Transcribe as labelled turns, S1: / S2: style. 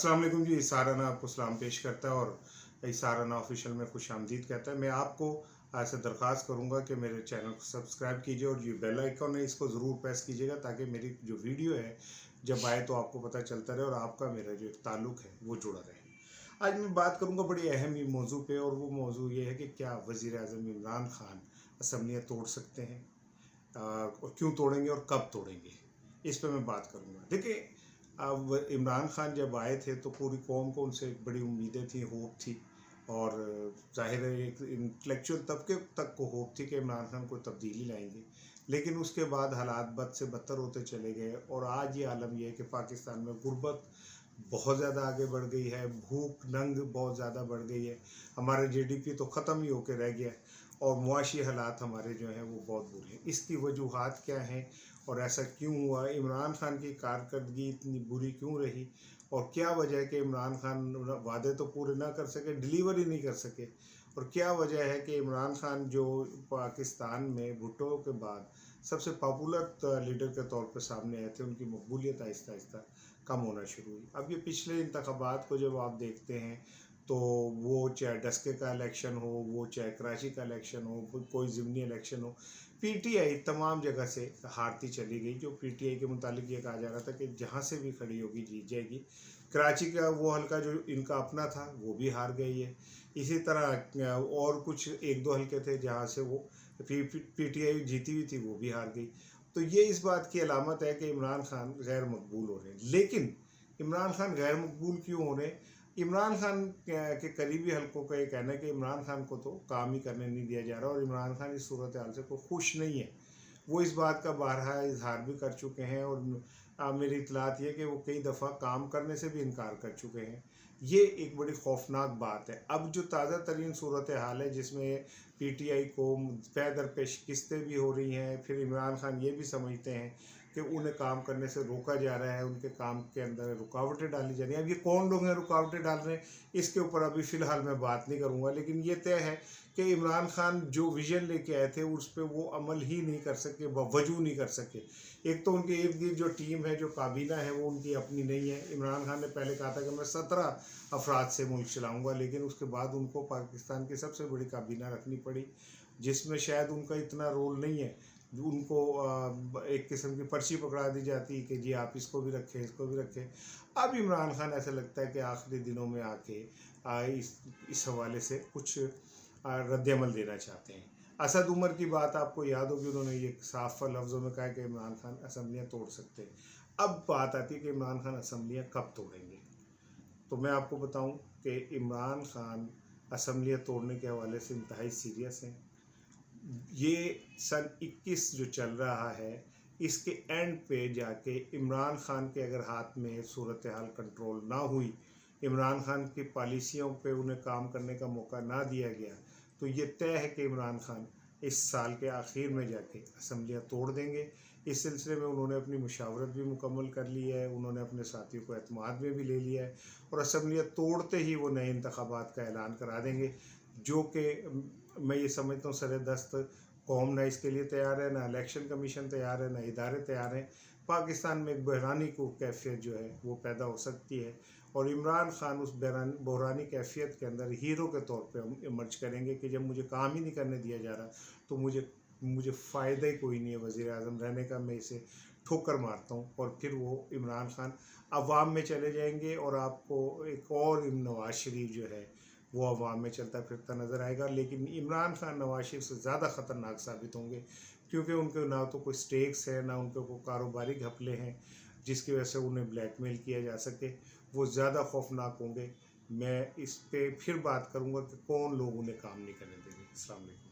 S1: अस्सलाम वालेकुम जी। साराना आपको सलाम पेश करता है और साराना ऑफिशियल में खुश आमदीद कहता है। मैं आपको आज से दरख्वास्त करूंगा कि मेरे चैनल को सब्सक्राइब कीजिए और जो बेल आइकन है इसको ज़रूर प्रेस कीजिएगा ताकि मेरी जो वीडियो है जब आए तो आपको पता चलता रहे और आपका मेरा जो ताल्लुक़ है वो जुड़ा रहे। आज मैं बात करूंगा बड़ी अहम मौजू पे, और वो मौजू ये है कि क्या वज़ीर आज़म इमरान खान असम्बलियाँ तोड़ सकते हैं, और क्यों तोड़ेंगे और कब तोड़ेंगे, इस पर मैं बात करूंगा। देखिए, अब इमरान खान जब आए थे तो पूरी कौम को उनसे बड़ी उम्मीदें थी, होप थी, और ज़ाहिर है एक इंटेलेक्चुअल तबके तक को होप थी कि इमरान खान को तब्दीली लाएंगे। लेकिन उसके बाद हालात बद से बदतर होते चले गए और आज ये आलम यह है कि पाकिस्तान में गुर्बत बहुत ज़्यादा आगे बढ़ गई है, भूख नंग बहुत ज़्यादा बढ़ गई है, हमारा जीडीपी तो ख़त्म ही होकर रह गया है और मुआशी हालात हमारे जो हैं वो बहुत बुरे हैं। इसकी वजूहात क्या हैं और ऐसा क्यों हुआ? इमरान खान की कारकर्दगी इतनी बुरी क्यों रही और क्या वजह है कि इमरान खान वादे तो पूरे ना कर सके, डिलीवर ही नहीं कर सके? और क्या वजह है कि इमरान खान जो पाकिस्तान में भुट्टो के बाद सबसे पॉपुलर लीडर के तौर पर सामने आए थे, उनकी मकबूलियत आहिस्ता आहिस्ता कम होना शुरू हुई। अब ये पिछले इंतखाबात को जब आप देखते हैं तो वो चाहे डस्के का इलेक्शन हो, वो चाहे कराची का इलेक्शन हो, कोई ज़िमनी इलेक्शन हो, पीटीआई तमाम जगह से हारती चली गई। जो पीटीआई के मुतालिक ये कहा जा रहा था कि जहाँ से भी खड़ी होगी जीत जाएगी। कराची का वो हल्का जो इनका अपना था वो भी हार गई है। इसी तरह और कुछ एक दो हल्के थे जहाँ से वो पीटीआई जीती हुई थी, वो भी हार गई। तो ये इस बात की अलामत है कि इमरान खान गैर मकबूल हो रहे हैं। लेकिन इमरान खान गैर मकबूल क्यों हो रहे हैं? इमरान खान के करीबी हल्कों का ये कहना है कि इमरान खान को तो काम ही करने नहीं दिया जा रहा और इमरान खान इस सूरत हाल से कोई खुश नहीं है। वो इस बात का बारहा इजहार भी कर चुके हैं और मेरी इतलात ये कि वो कई दफ़ा काम करने से भी इनकार कर चुके हैं। ये एक बड़ी खौफनाक बात है। अब जो ताज़ा तरीन सूरत हाल है जिसमें पीटीआई को पे दर पे शिकस्तें भी हो रही हैं, फिर इमरान खान ये भी समझते हैं कि उन्हें काम करने से रोका जा रहा है, उनके काम के अंदर रुकावटें डाली जा रही हैं। अब ये कौन लोग हैं रुकावटें डाल रहे हैं, इसके ऊपर अभी फ़िलहाल मैं बात नहीं करूँगा, लेकिन ये तय है कि इमरान खान जो विज़न लेके आए थे उस पर वो अमल ही नहीं कर सके, वजू नहीं कर सके। एक तो उनके इर्द गिर्द जो टीम है, जो काबीना है, वो उनकी अपनी नहीं है। इमरान खान ने पहले कहा था कि मैं 17 अफराद से मुल्क चलाऊँगा, लेकिन उसके बाद उनको पाकिस्तान की सबसे बड़ी काबीना रखनी पड़ी, जिसमें शायद उनका इतना रोल नहीं है। उनको एक किस्म की पर्ची पकड़ा दी जाती कि जी आप इसको भी रखें, इसको भी रखें। अब इमरान खान ऐसा लगता है कि आखिरी दिनों में आके इस हवाले से कुछ रद्द-ए-अमल देना चाहते हैं। असद उमर की बात आपको याद होगी, उन्होंने ये साफ लफ्ज़ों में कहा कि इमरान खान असम्बलियाँ तोड़ सकते हैं। अब बात आती है कि इमरान खान असम्बलियाँ कब तोड़ेंगे। तो मैं आपको बताऊं कि इमरान खान असम्बलियाँ तोड़ने के हवाले से इंतहाई सीरियस हैं। ये सन 21 जो चल रहा है, इसके एंड पे जाके इमरान खान के अगर हाथ में सूरत हाल कंट्रोल ना हुई, इमरान खान की पॉलिसियों पे उन्हें काम करने का मौका ना दिया गया, तो ये तय है कि इमरान खान इस साल के आखिर में जाके असम्बलियाँ तोड़ देंगे। इस सिलसिले में उन्होंने अपनी मुशावरत भी मुकम्मल कर ली है, उन्होंने अपने साथियों को एतमाद में भी ले लिया है और असम्बलियाँ तोड़ते ही वो नए इंतखाबात का ऐलान करा देंगे, जो कि मैं ये समझता हूँ सरेदस्त कौम ना इसके लिए तैयार है, ना इलेक्शन कमीशन तैयार है, ना इदारे तैयार हैं। पाकिस्तान में एक बहरानी को कैफियत जो है वो पैदा हो सकती है और इमरान खान उस बहरानी कैफियत के अंदर हीरो के तौर पे हम इमर्ज करेंगे कि जब मुझे काम ही नहीं करने दिया जा रहा तो मुझे फ़ायदा ही कोई नहीं है वज़ीर आज़म रहने का, मैं इसे ठोकर मारता हूँ। और फिर वो इमरान खान अवाम में चले जाएंगे और आपको एक और नवाज शरीफ जो है वो अवाम में चलता फिरता नज़र आएगा। लेकिन इमरान खान नवाज शरीफ से ज़्यादा ख़तरनाक साबित होंगे, क्योंकि उनके ना तो कोई स्टेक्स है, ना उनके कोई कारोबारी घपले हैं जिसकी वजह से उन्हें ब्लैकमेल किया जा सके। वो ज़्यादा खौफनाक होंगे। मैं इस पे फिर बात करूँगा कि कौन लोग उन्हें काम नहीं करने देंगे। अस्सलाम वालेकुम।